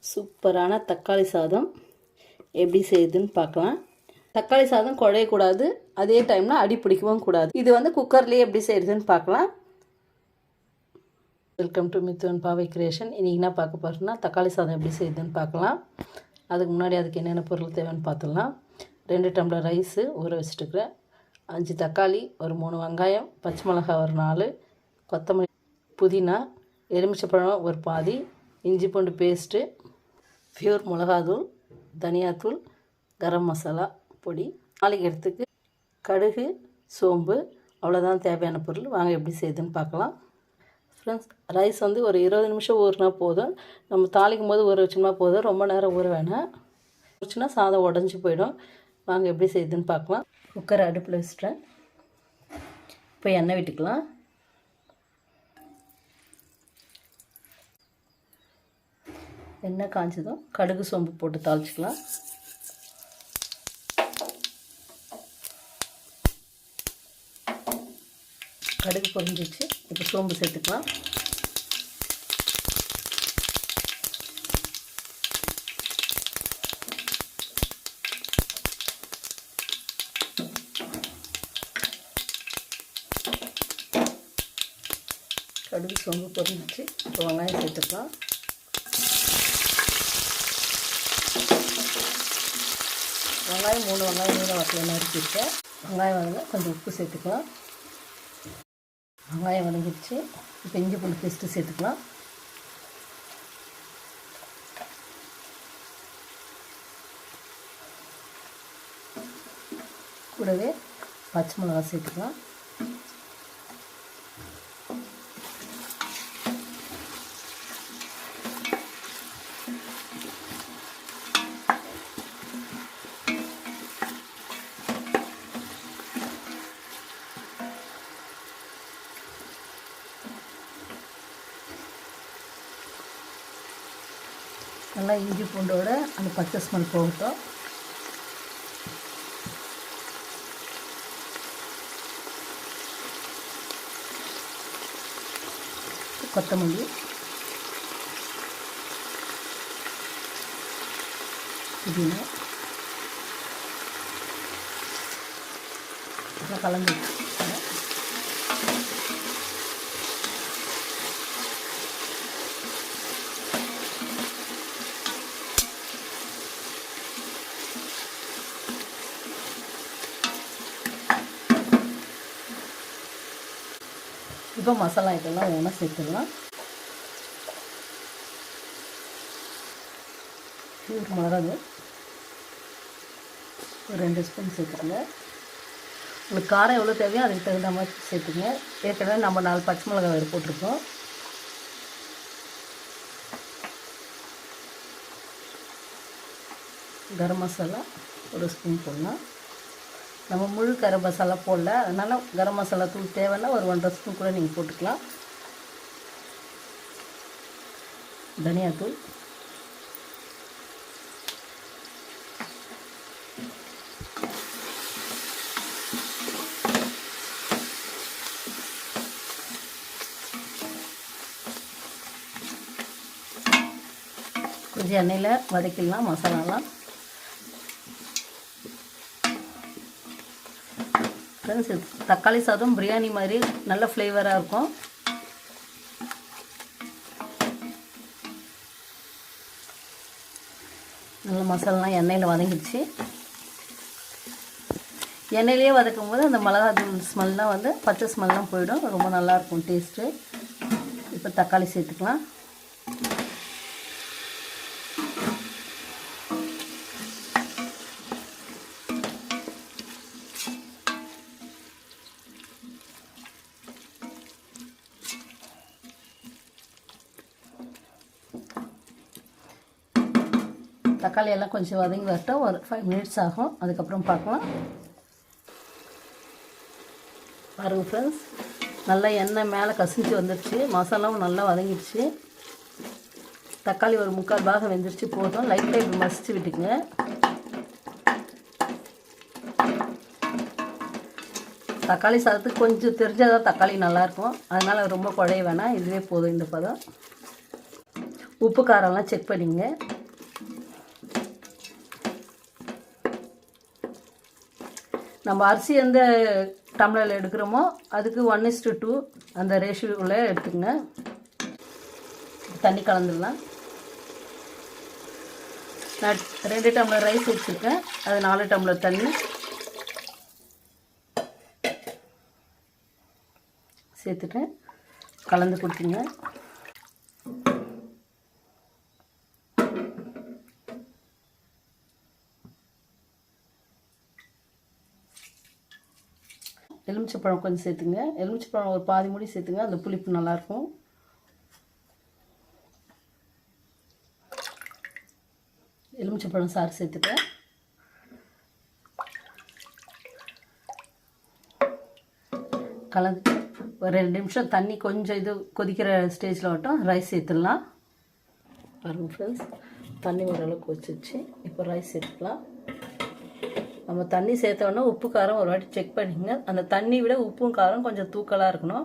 சூப்பரான தக்காளி சாதம் எப்படி செய்யுதுன்னு பார்க்கலாம். தக்காளி சாதம் குழையக்கூடாது, அதே டைமில் அடி பிடிக்கவும் கூடாது. இது வந்து குக்கர்லேயே எப்படி செய்யுதுன்னு பார்க்கலாம். வெல்கம் டு மித்துவன் பாவை கிரியேஷன். இன்றைக்கி என்ன பார்க்க போகிறோன்னா தக்காளி சாதம் எப்படி செய்யுதுன்னு பார்க்கலாம். அதுக்கு முன்னாடி அதுக்கு என்னென்ன பொருள் தேவைன்னு பார்த்துடலாம். 2 டம்ளர் ரைஸு ஊற வச்சுட்டுக்கிறேன், 5 தக்காளி, ஒரு 3 வெங்காயம், பச்சை மிளகாய் ஒரு 4, கொத்தமல்லி, புதினா, எலுமிச்சப்பழம் ஒரு பாதி, இஞ்சி பூண்டு பேஸ்ட்டு, பியூர் மிளகாத்தூள், தனியாத்தூள், கரம் மசாலா பொடி, தாளிக்கிறதுக்கு கடுகு, சோம்பு, அவ்வளோதான் தேவையான பொருள். வாங்க எப்படி செய்யுதுன்னு பார்க்கலாம். ஃப்ரெண்ட்ஸ், ரைஸ் வந்து ஒரு 20 நிமிஷம் ஊறினா போதும். நம்ம தாளிக்கும் போது ஊற வச்சோம்னா போதும், ரொம்ப நேரம் ஊற வேணாம். ஊறிச்சுன்னா சாதம் உடஞ்சி போயிடும். வாங்க எப்படி செய்யுதுன்னு பார்க்கலாம். குக்கரை அடுப்பில் வச்சுட்டேன். இப்போ எண்ணெய் விட்டுக்கலாம். எண்ணெய் காய்ச்சதும் கடுகு சோம்பு போட்டு தாளிச்சிக்கலாம். கடுகு பொரிஞ்சிச்சு. இப்போ சோம்பு சேர்த்துக்கலாம். கடுகு சோம்பு பொரிஞ்சிச்சு. இப்போ வெங்காயம் சேர்த்துக்கலாம். வெங்காயம் 3 வெங்காயம் நீள வாக்கில் நறுக்கிட்டேன். வெங்காயம் வதங்க கொஞ்சம் உப்பு சேர்த்துக்கலாம். வெங்காயம் வதங்கிடுச்சு. இப்போ இஞ்சி பூண்டு பேஸ்ட்டு சேர்த்துக்கலாம். கூடவே பச்சை மிளகாய் சேர்த்துக்கலாம். நல்லா இஞ்சி பூண்டோட அந்த பச்சை ஸ்மெல் போகட்டும். கொத்தமல்லி, புதினா நல்லா கலந்து இப்போ மசாலா ஐட்டம்லாம் ஒன்றா சேர்த்துடலாம். பியூர் மிளகாது ஒரு 2 ஸ்பூன் சேர்த்துக்கோங்க. உங்களுக்கு காரம் எவ்வளோ தேவையோ அதுக்கு தகுந்த மாதிரி சேர்த்துக்கங்க. ஏற்கனவே நம்ம 4 பச்சை மிளகாய் வேறு போட்டிருக்கோம். கரம் மசாலா ஒரு ஸ்பூன் போடலாம். நம்ம முழு கரம் மசாலா போடல, அதனால் கரம் மசாலா தூள் தேவைன்னா ஒரு 1.5 ஸ்பூன் கூட நீங்கள் போட்டுக்கலாம். தனியாத்தூள், கொஞ்சம் எண்ணெயில் வதக்கிடலாம் மசாலாலாம். தக்காளி சாதம் பிரியாணி மாதிரி நல்ல ஃப்ளேவராக இருக்கும். நல்ல மசாலாலாம் எண்ணெயில் வதங்கிடுச்சு. எண்ணெயிலே வதக்கும் போது அந்த மிளகாத்தூள் ஸ்மெல்லாம் வந்து பச்சை ஸ்மெல்லாம் போயிடும். ரொம்ப நல்லாயிருக்கும் டேஸ்ட்டு. இப்போ தக்காளி சேர்த்துக்கலாம். தக்காளி எல்லாம் கொஞ்சம் வதங்கி வரட்டும். ஒரு 5 மினிட்ஸ் ஆகும். அதுக்கப்புறம் பார்க்கலாம். பாருங்கள் ஃப்ரெண்ட்ஸ், நல்லா எண்ணெய் மேலே கசிஞ்சு வந்துடுச்சு. மசாலாவும் நல்லா வதங்கிடுச்சு. தக்காளி ஒரு 3/4 பாகம் வெந்துருச்சு. போதும். லைட்டாக இப்படி மசிச்சு விட்டுக்குங்க. தக்காளி சாதத்துக்கு கொஞ்சம் தெரிஞ்சால் தான் தக்காளி நல்லாயிருக்கும். அதனால் ரொம்ப குழைய வேணாம். இதுவே போதும் இந்த பதம். உப்பு காரம்லாம் செக் பண்ணிங்க. நம்ம அரிசி எந்த டம்ளரில் எடுக்கிறோமோ அதுக்கு 1:2 அந்த ரேஷியோவில் எடுத்துக்கங்க. தண்ணி கலந்துடலாம். நான் 2 டம்ளர் ரைஸ் வச்சுருக்கேன், அது 4 டம்ளர் தண்ணி சேர்த்துட்டு கலந்து கொடுத்துங்க. எலுமிச்சைப்பழம் கொஞ்சம் சேர்த்துங்க. எலுமிச்சைப்பழம் ஒரு பாதி மூடி சேர்த்துங்க, அந்த புளிப்பு நல்லாயிருக்கும். எலுமிச்சைப்பழம் சாறு சேர்த்துட்டேன். கலந்துட்டு ஒரு 2 நிமிஷம் தண்ணி கொஞ்சம் இது கொதிக்கிற ஸ்டேஜில் மட்டும் ரைஸ் சேர்த்துடலாம். பாருங்கள் ஃப்ரெண்ட்ஸ், தண்ணி ஓரளவுக்கு வச்சிச்சு. இப்போ ரைஸ் சேர்த்துக்கலாம். நம்ம தண்ணி சேர்த்தோன்னா உப்பு காரம் ஒரு வாட்டி செக் பண்ணிங்க. அந்த தண்ணி விட உப்பும் காரம் கொஞ்சம் தூக்கலாக இருக்கணும்.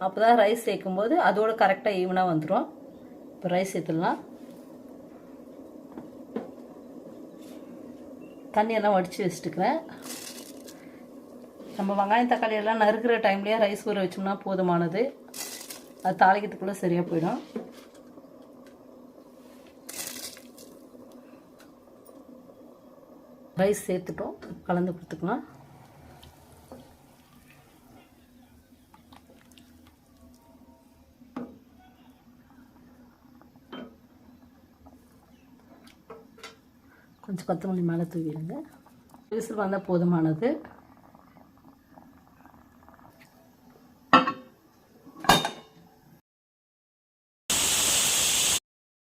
அப்போ தான் ரைஸ் சேர்க்கும்போது அதோட கரெக்டாக ஈவனாக வந்துடும். இப்போ ரைஸ் சேர்த்துடலாம். தண்ணியெல்லாம் வடித்து வச்சுட்டுக்கிறேன். நம்ம வெங்காயம் தக்காளி எல்லாம் நறுக்கிற டைம்லேயே ரைஸ் ஊற வச்சோம்னா போதுமானது. அது தாளிக்கிறதுக்குள்ளே சரியாக போயிடும். ரைஸ் சேர்த்துட்டோம், கலந்து கொடுத்துக்கலாம். கொஞ்சம் கொத்தமல்லி மேலே தூவிடுங்க. விசில் வந்தால் போதுமானது.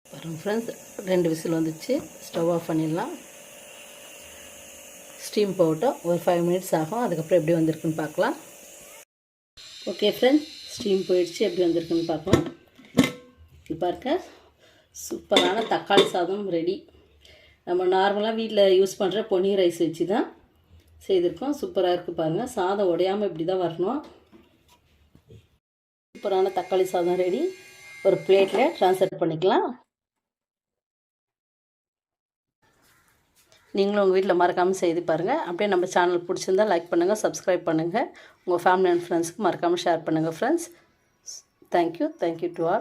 பாருங்கள் ஃப்ரெண்ட்ஸ், 2 விசில் வந்துச்சு. ஸ்டவ் ஆஃப் பண்ணிடலாம். ஸ்டீம் போட்டோம், ஒரு 5 மினிட்ஸ் ஆகும். அதுக்கப்புறம் எப்படி வந்திருக்குன்னு பார்க்கலாம். ஓகே ஃப்ரெண்ட்ஸ், ஸ்டீம் போயிடுச்சு. எப்படி வந்திருக்குன்னு பார்க்கலாம். இது பாருங்க, சூப்பரான தக்காளி சாதம் ரெடி. நம்ம நார்மலாக வீட்டில் யூஸ் பண்ணுற பொன்னி ரைஸ் வச்சு தான் செய்திருக்கோம். சூப்பராக இருக்குது பாருங்கள். சாதம் உடையாமல் இப்படி தான் வரணும். சூப்பரான தக்காளி சாதம் ரெடி. ஒரு பிளேட்டில் ட்ரான்ஸ்ஃபர் பண்ணிக்கலாம். நீங்களும் உங்கள் வீட்டில் மறக்காமல் செய்து பாருங்கள். அப்படியே நம்ம சேனல் பிடிச்சிருந்தால் லைக் பண்ணுங்கள், சப்ஸ்கிரைப் பண்ணுங்கள். உங்கள் ஃபேமிலி அண்ட் ஃப்ரெண்ட்ஸ்க்கு மறக்காமல் ஷேர் பண்ணுங்கள் ஃப்ரெண்ட்ஸ். Thank you to all.